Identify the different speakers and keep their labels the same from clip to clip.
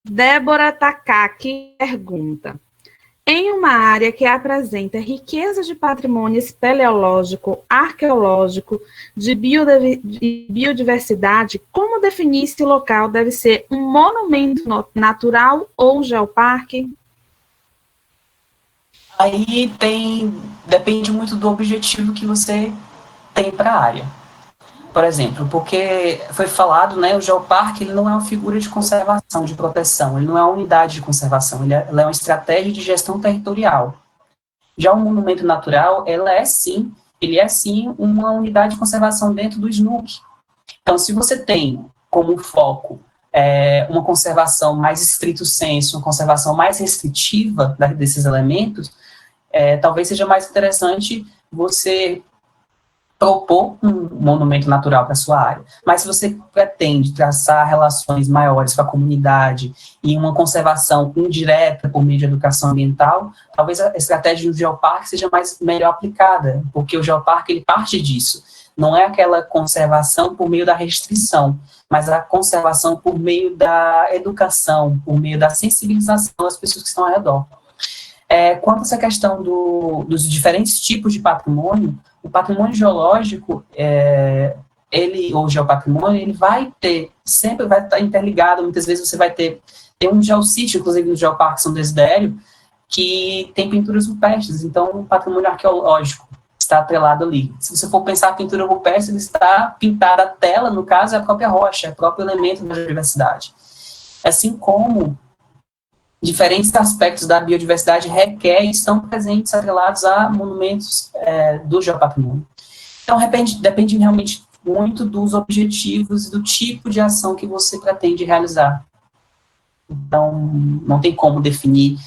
Speaker 1: Débora Takaki pergunta: em uma área que apresenta riqueza de patrimônio espeleológico, arqueológico, de biodiversidade, como definir se o local deve ser um monumento natural ou geoparque?
Speaker 2: Aí depende muito do objetivo que você tem para a área. Por exemplo, porque foi falado, né, o geoparque ele não é uma figura de conservação, de proteção, ele não é uma unidade de conservação, ele é uma estratégia de gestão territorial. Já o monumento natural, ele é sim uma unidade de conservação dentro do SNUC. Então, se você tem como foco uma conservação mais estrito sensu, uma conservação mais restritiva desses elementos, talvez seja mais interessante você propor um monumento natural para sua área. Mas se você pretende traçar relações maiores com a comunidade e uma conservação indireta por meio de educação ambiental, talvez a estratégia do geoparque seja melhor aplicada, porque o geoparque ele parte disso. Não é aquela conservação por meio da restrição, mas a conservação por meio da educação, por meio da sensibilização das pessoas que estão ao redor. Quanto a essa questão dos diferentes tipos de patrimônio, o patrimônio geológico, ou geopatrimônio, ele sempre vai estar interligado, muitas vezes você vai ter um geossítio, inclusive no Geoparque São Desidério, que tem pinturas rupestres, então o patrimônio arqueológico está atrelado ali. Se você for pensar a pintura rupestre, ele está pintada a tela, no caso, é a própria rocha, é o próprio elemento da biodiversidade. Assim como diferentes aspectos da biodiversidade requerem e estão presentes, atrelados a monumentos do geopatrimônio. Então, depende realmente muito dos objetivos e do tipo de ação que você pretende realizar. Então, não tem como definir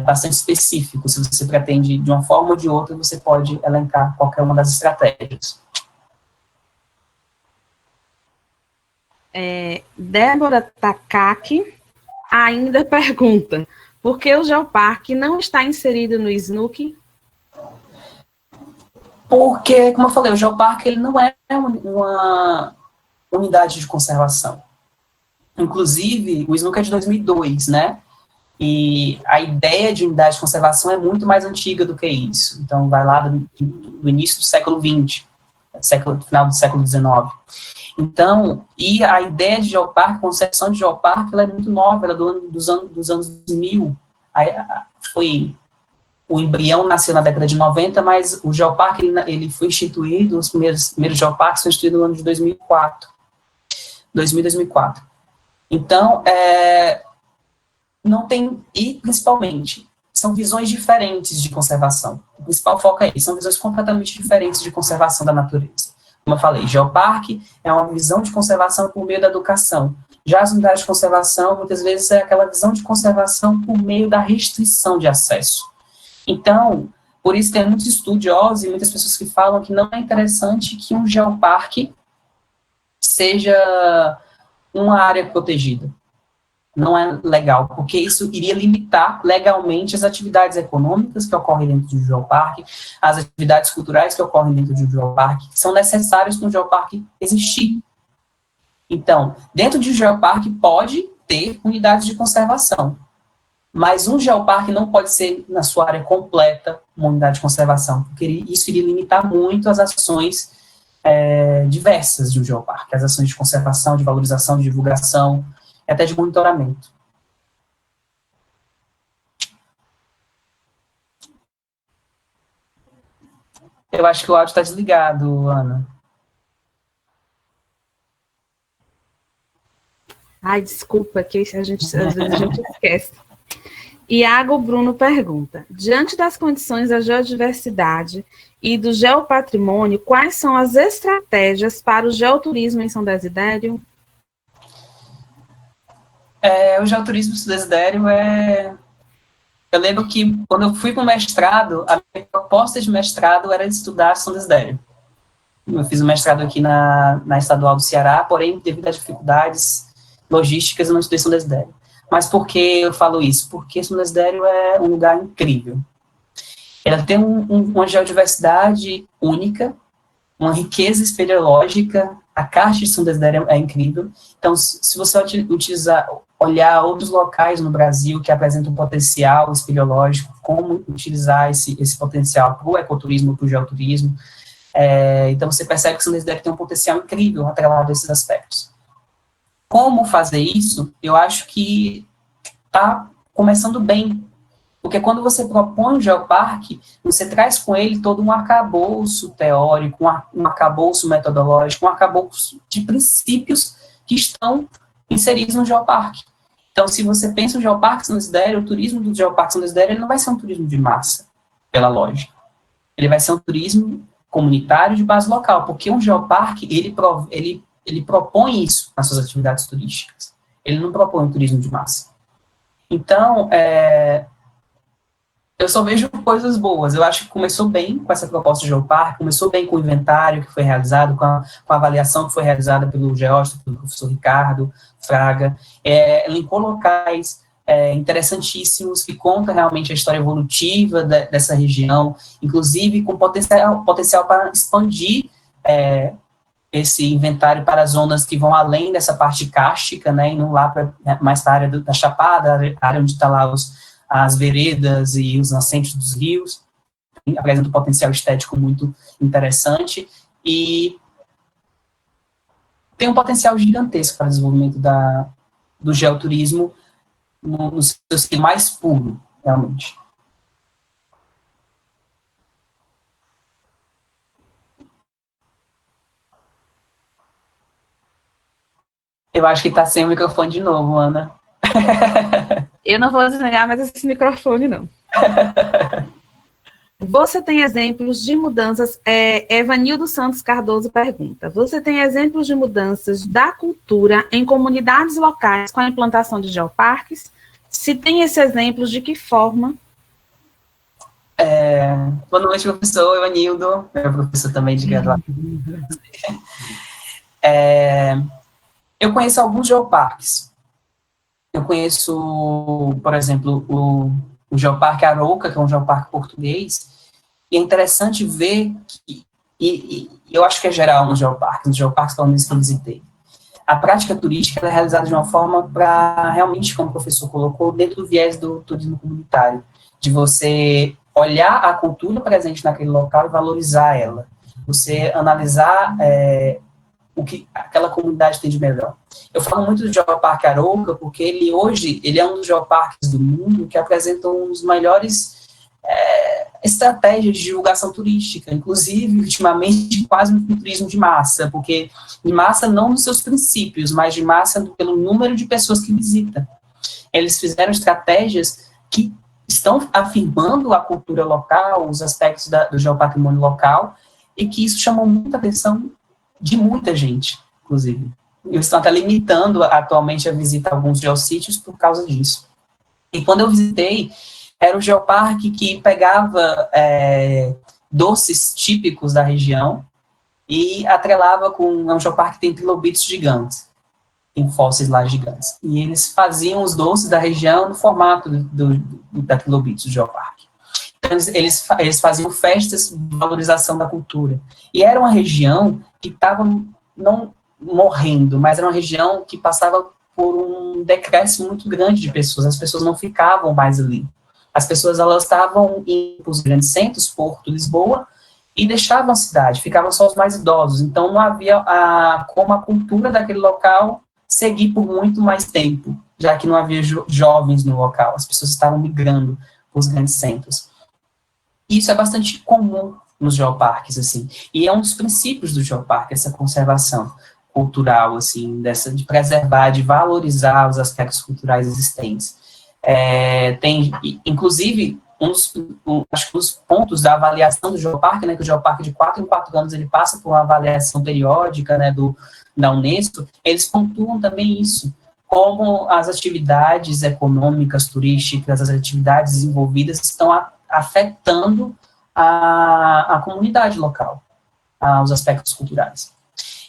Speaker 2: bastante específico. Se você pretende de uma forma ou de outra, você pode elencar qualquer uma das estratégias.
Speaker 1: Débora Takaki ainda pergunta: por que o geoparque não está inserido no SNUC?
Speaker 2: Porque, como eu falei, o geoparque ele não é uma unidade de conservação. Inclusive, o SNUC é de 2002, né? E a ideia de unidade de conservação é muito mais antiga do que isso. Então, vai lá do início do século XX, final do século XIX. Então, e a ideia de geoparque, a concepção de geoparque, ela é muito nova, ela é dos anos 2000. O embrião nasceu na década de 90, mas o geoparque ele foi instituído, os primeiros geoparques foram instituídos no ano de 2004. Então, não tem, e principalmente, são visões diferentes de conservação. O principal foco é isso, são visões completamente diferentes de conservação da natureza. Como eu falei, geoparque é uma visão de conservação por meio da educação. Já as unidades de conservação, muitas vezes, é aquela visão de conservação por meio da restrição de acesso. Então, por isso tem muitos estudiosos e muitas pessoas que falam que não é interessante que um geoparque seja uma área protegida. Não é legal, porque isso iria limitar legalmente as atividades econômicas que ocorrem dentro de um geoparque, as atividades culturais que ocorrem dentro de um geoparque, que são necessárias para um geoparque existir. Então, dentro de um geoparque pode ter unidades de conservação, mas um geoparque não pode ser, na sua área completa, uma unidade de conservação, porque isso iria limitar muito as ações diversas de um geoparque, as ações de conservação, de valorização, de divulgação, e até de monitoramento. Eu acho que o áudio está desligado, Ana.
Speaker 1: Ai, desculpa, que às vezes a gente esquece. Iago Bruno pergunta: diante das condições da geodiversidade e do geopatrimônio, quais são as estratégias para o geoturismo em São Desidério?
Speaker 2: O geoturismo em São Desidério Eu lembro que, quando eu fui para o mestrado, a minha proposta de mestrado era estudar São Desidério. Eu fiz o mestrado aqui na Estadual do Ceará, porém, devido a dificuldades logísticas, eu não estudei São Desidério. Mas por que eu falo isso? Porque São Desidério é um lugar incrível. Ela tem uma geodiversidade única, uma riqueza espeleológica, a Caixa de São Desidério é incrível. Então, se você olhar outros locais no Brasil que apresentam um potencial espeleológico, como utilizar esse potencial para o ecoturismo, para o geoturismo, então você percebe que São Desidério tem um potencial incrível atrelado a esses aspectos. Como fazer isso? Eu acho que está começando bem, porque quando você propõe um geoparque, você traz com ele todo um arcabouço teórico, um arcabouço metodológico, um arcabouço de princípios que estão inseridos no geoparque. Então, se você pensa no Geoparque São Desidério, o turismo do Geoparque São Desidério ele não vai ser um turismo de massa, pela lógica. Ele vai ser um turismo comunitário de base local, porque um geoparque, ele propõe isso nas suas atividades turísticas. Ele não propõe um turismo de massa. Então, eu só vejo coisas boas. Eu acho que começou bem com essa proposta de geoparque, começou bem com o inventário que foi realizado, com a avaliação que foi realizada pelo geógrafo, pelo professor Ricardo Fraga, elencou locais interessantíssimos, que conta realmente a história evolutiva dessa região, inclusive com potencial para expandir esse inventário para zonas que vão além dessa parte cárstica, né, e não lá para mais para a área da Chapada, a área onde está lá as veredas e os nascentes dos rios, apresenta um potencial estético muito interessante, e tem um potencial gigantesco para o desenvolvimento do geoturismo no seu sentido mais puro, realmente. Eu acho que está sem o microfone de novo, Ana.
Speaker 1: Eu não vou desligar mais esse microfone, não. Você tem exemplos de mudanças, Evanildo Santos Cardoso pergunta, você tem exemplos de mudanças da cultura em comunidades locais com a implantação de geoparques? Se tem esses exemplos, de que forma?
Speaker 2: Boa noite, professor Evanildo, meu professor também de graduação. Eu conheço alguns geoparques. Eu conheço, por exemplo, o Geoparque Arouca, que é um geoparque português, e é interessante ver que, e eu acho que é geral nos geoparques pelo menos que eu visitei, a prática turística é realizada de uma forma para, realmente, como o professor colocou, dentro do viés do turismo comunitário, de você olhar a cultura presente naquele local e valorizar ela, você analisar o que aquela comunidade tem de melhor. Eu falo muito do Geoparque Arouca, porque ele é um dos geoparques do mundo que apresentam um dos melhores estratégias de divulgação turística, inclusive, ultimamente, quase um turismo de massa, porque de massa não nos seus princípios, mas de massa pelo número de pessoas que visitam. Eles fizeram estratégias que estão afirmando a cultura local, os aspectos do geopatrimônio local, e que isso chamou muita atenção de muita gente, inclusive. Eles estão até limitando atualmente a visita a alguns geossítios por causa disso. E quando eu visitei, era um geoparque que pegava doces típicos da região e atrelava com um geoparque que tem trilobites gigantes, tem fósseis lá gigantes. E eles faziam os doces da região no formato da trilobites do geoparque. Então, eles faziam festas de valorização da cultura. E era uma região que estava não morrendo, mas era uma região que passava por um decréscimo muito grande de pessoas. As pessoas não ficavam mais ali. As pessoas, elas estavam indo para os grandes centros, Porto, Lisboa, e deixavam a cidade, ficavam só os mais idosos. Então, não havia como a cultura daquele local seguir por muito mais tempo, já que não havia jovens no local. As pessoas estavam migrando para os grandes centros. Isso é bastante comum nos geoparques, assim, e é um dos princípios do geoparque, essa conservação cultural, assim, de preservar, de valorizar os aspectos culturais existentes. Tem, inclusive, acho que os pontos da avaliação do geoparque, né, que o geoparque de 4 em 4 anos ele passa por uma avaliação periódica, né, da Unesco, eles pontuam também isso, como as atividades econômicas, turísticas, as atividades envolvidas estão afetando a comunidade local, os aspectos culturais.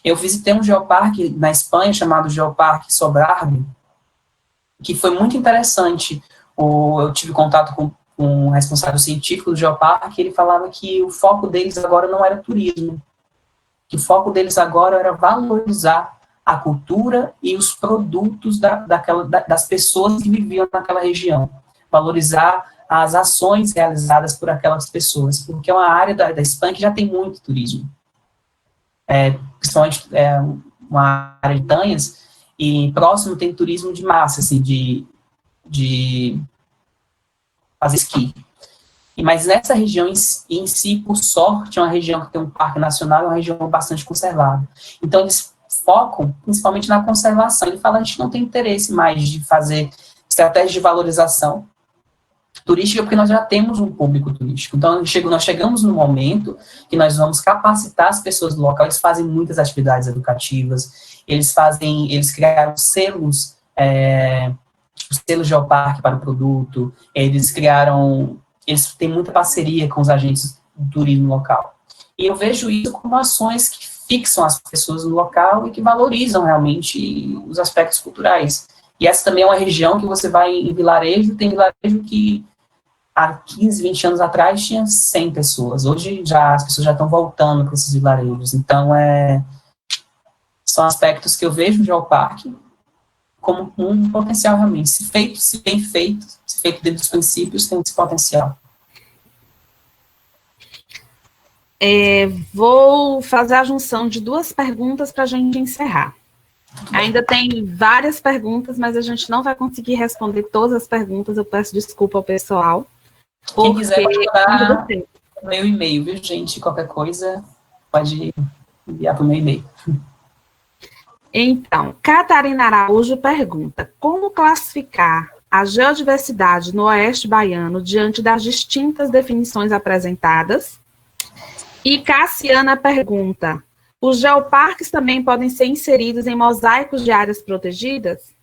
Speaker 2: Eu visitei um geoparque na Espanha, chamado Geoparque Sobrarbe, que foi muito interessante. Eu tive contato com um responsável científico do geoparque, ele falava que o foco deles agora não era turismo, que o foco deles agora era valorizar a cultura e os produtos das pessoas que viviam naquela região, valorizar as ações realizadas por aquelas pessoas, porque é uma área da Espanha que já tem muito turismo, principalmente uma área de montanhas, e próximo tem turismo de massa, assim, de fazer esqui. Mas nessa região em si, por sorte, é uma região que tem um parque nacional, é uma região bastante conservada. Então, eles focam principalmente na conservação. Ele fala, a gente não tem interesse mais de fazer estratégias de valorização turística, porque nós já temos um público turístico. Então, nós chegamos no momento que nós vamos capacitar as pessoas do local. Eles fazem muitas atividades educativas, eles criaram selos, tipo selos Geoparque para o produto, eles têm muita parceria com os agentes do turismo local. E eu vejo isso como ações que fixam as pessoas no local e que valorizam realmente os aspectos culturais. E essa também é uma região que você vai em vilarejo, tem vilarejo que há 15, 20 anos atrás tinha 100 pessoas. Hoje as pessoas já estão voltando para esses vilarejos. Então, são aspectos que eu vejo no Geoparque como um potencial realmente. Se bem feito, se feito dentro dos princípios, tem esse potencial.
Speaker 1: Vou fazer a junção de duas perguntas para a gente encerrar. Ainda tem várias perguntas, mas a gente não vai conseguir responder todas as perguntas. Eu peço desculpa ao pessoal.
Speaker 2: Quem quiser pode mandar no meu e-mail, viu, gente? Qualquer coisa, pode enviar para o meu e-mail.
Speaker 1: Então, Catarina Araújo pergunta: como classificar a geodiversidade no Oeste Baiano diante das distintas definições apresentadas? E Cassiana pergunta: os geoparques também podem ser inseridos em mosaicos de áreas protegidas?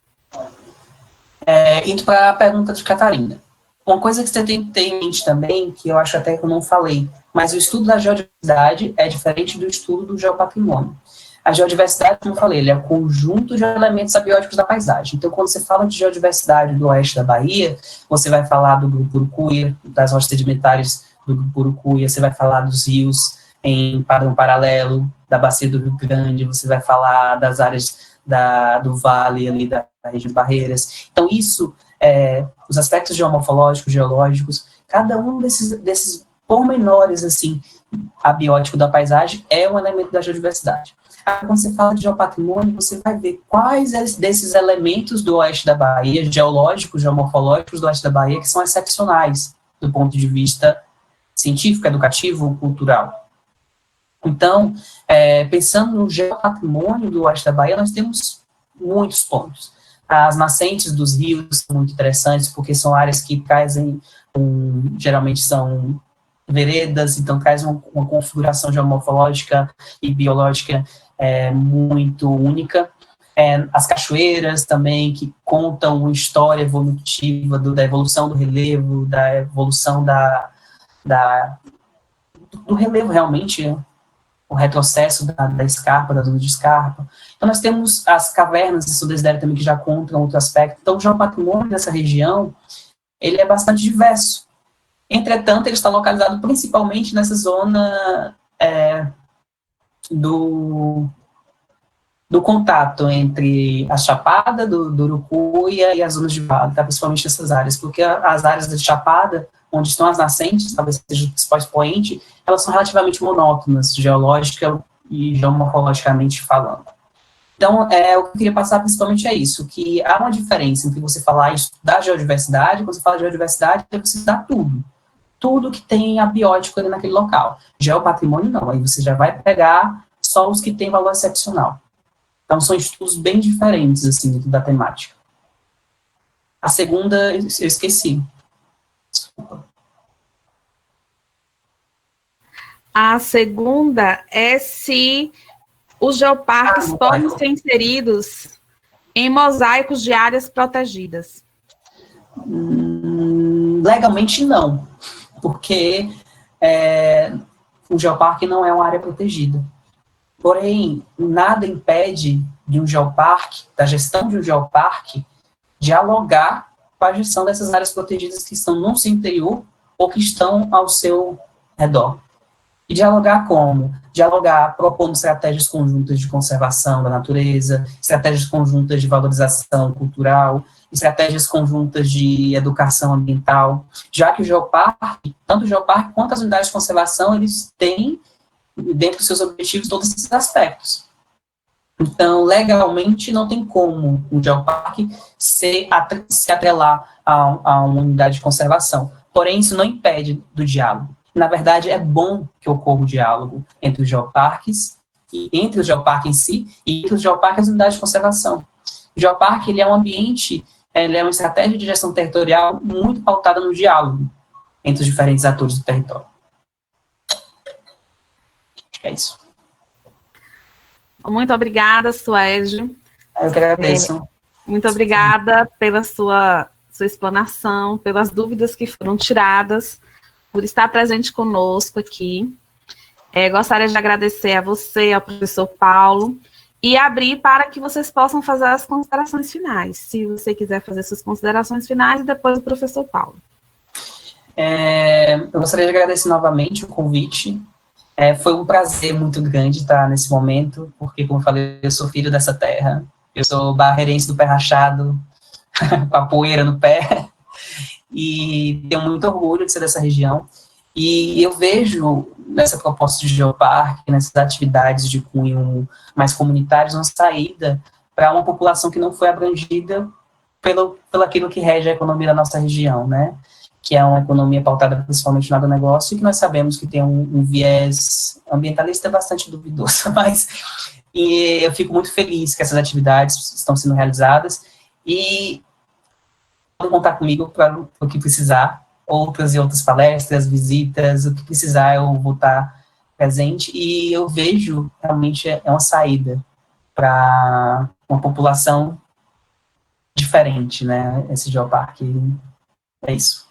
Speaker 2: Indo para a pergunta de Catarina. Uma coisa que você tem que ter em mente também, que eu acho até que eu não falei, mas o estudo da geodiversidade é diferente do estudo do geopatrimônio. A geodiversidade, como eu falei, ele é um conjunto de elementos abióticos da paisagem. Então, quando você fala de geodiversidade do oeste da Bahia, você vai falar do Grupo Urucuia, das rochas sedimentares do Grupo Urucuia, você vai falar dos rios em padrão paralelo, da bacia do Rio Grande, você vai falar das áreas do vale ali, da região de Barreiras. Então, isso, os aspectos geomorfológicos, geológicos, cada um desses pormenores, assim, abiótico da paisagem é um elemento da geodiversidade. Quando você fala de geopatrimônio, você vai ver quais desses elementos do oeste da Bahia, geológicos, geomorfológicos do oeste da Bahia, que são excepcionais do ponto de vista científico, educativo, cultural. Então, pensando no geopatrimônio do oeste da Bahia, nós temos muitos pontos. As nascentes dos rios são muito interessantes, porque são áreas que trazem, geralmente são veredas, então traz uma configuração geomorfológica e biológica muito única. As cachoeiras também, que contam uma história evolutiva da evolução do relevo, da evolução do relevo realmente, o retrocesso da escarpa, da zona de escarpa. Então, nós temos as cavernas de Sudesdere também, que já contam outro aspecto. Então, o geopatrimônio dessa região, ele é bastante diverso. Entretanto, ele está localizado principalmente nessa zona do contato entre a Chapada do Urucuia e as zonas de vale, tá? Principalmente nessas áreas, porque as áreas da Chapada, onde estão as nascentes, talvez seja o principal expoente, elas são relativamente monótonas, geológica e geomorfologicamente falando. Então, o que eu queria passar principalmente é isso, que há uma diferença entre você falar isso da geodiversidade, quando você fala de geodiversidade, você dá tudo que tem abiótico ali naquele local. Geopatrimônio não, aí você já vai pegar só os que têm valor excepcional. Então, são estudos bem diferentes, assim, da temática. A segunda, eu esqueci. Desculpa.
Speaker 1: A segunda é se os geoparques podem ser inseridos em mosaicos de áreas protegidas.
Speaker 2: Legalmente, não. Porque o geoparque não é uma área protegida. Porém, nada impede de um geoparque, da gestão de um geoparque, dialogar com a gestão dessas áreas protegidas que estão no seu interior ou que estão ao seu redor. E dialogar como? Dialogar propondo estratégias conjuntas de conservação da natureza, estratégias conjuntas de valorização cultural, estratégias conjuntas de educação ambiental, já que o geoparque, tanto o geoparque quanto as unidades de conservação, eles têm, dentro dos seus objetivos, todos esses aspectos. Então, legalmente, não tem como um geoparque se atrelar a uma unidade de conservação. Porém, isso não impede do diálogo. Na verdade, é bom que ocorra o diálogo entre os geoparques, e entre o geoparque em si, e entre os geoparques e as unidades de conservação. O geoparque, ele é um ambiente, ele é uma estratégia de gestão territorial muito pautada no diálogo entre os diferentes atores do território. Acho que é isso.
Speaker 1: Muito obrigada, Suede.
Speaker 2: Eu que agradeço.
Speaker 1: Muito obrigada pela sua explanação, pelas dúvidas que foram tiradas, por estar presente conosco aqui. Gostaria de agradecer a você, ao professor Paulo, e abrir para que vocês possam fazer as considerações finais. Se você quiser fazer suas considerações finais, e depois o professor Paulo.
Speaker 2: Eu gostaria de agradecer novamente o convite. Foi um prazer muito grande estar nesse momento, porque, como eu falei, eu sou filho dessa terra, eu sou barreirense do pé rachado, com a poeira no pé, e tenho muito orgulho de ser dessa região, e eu vejo nessa proposta de geoparque, nessas atividades de cunho mais comunitários, uma saída para uma população que não foi abrangida pelo aquilo que rege a economia da nossa região, né? Que é uma economia pautada principalmente no agronegócio, e que nós sabemos que tem um viés ambientalista bastante duvidoso, mas eu fico muito feliz que essas atividades estão sendo realizadas, e podem contar comigo para o que precisar, outras e outras palestras, visitas, o que precisar eu vou estar presente, e eu vejo realmente é uma saída para uma população diferente, né, esse geoparque, é isso.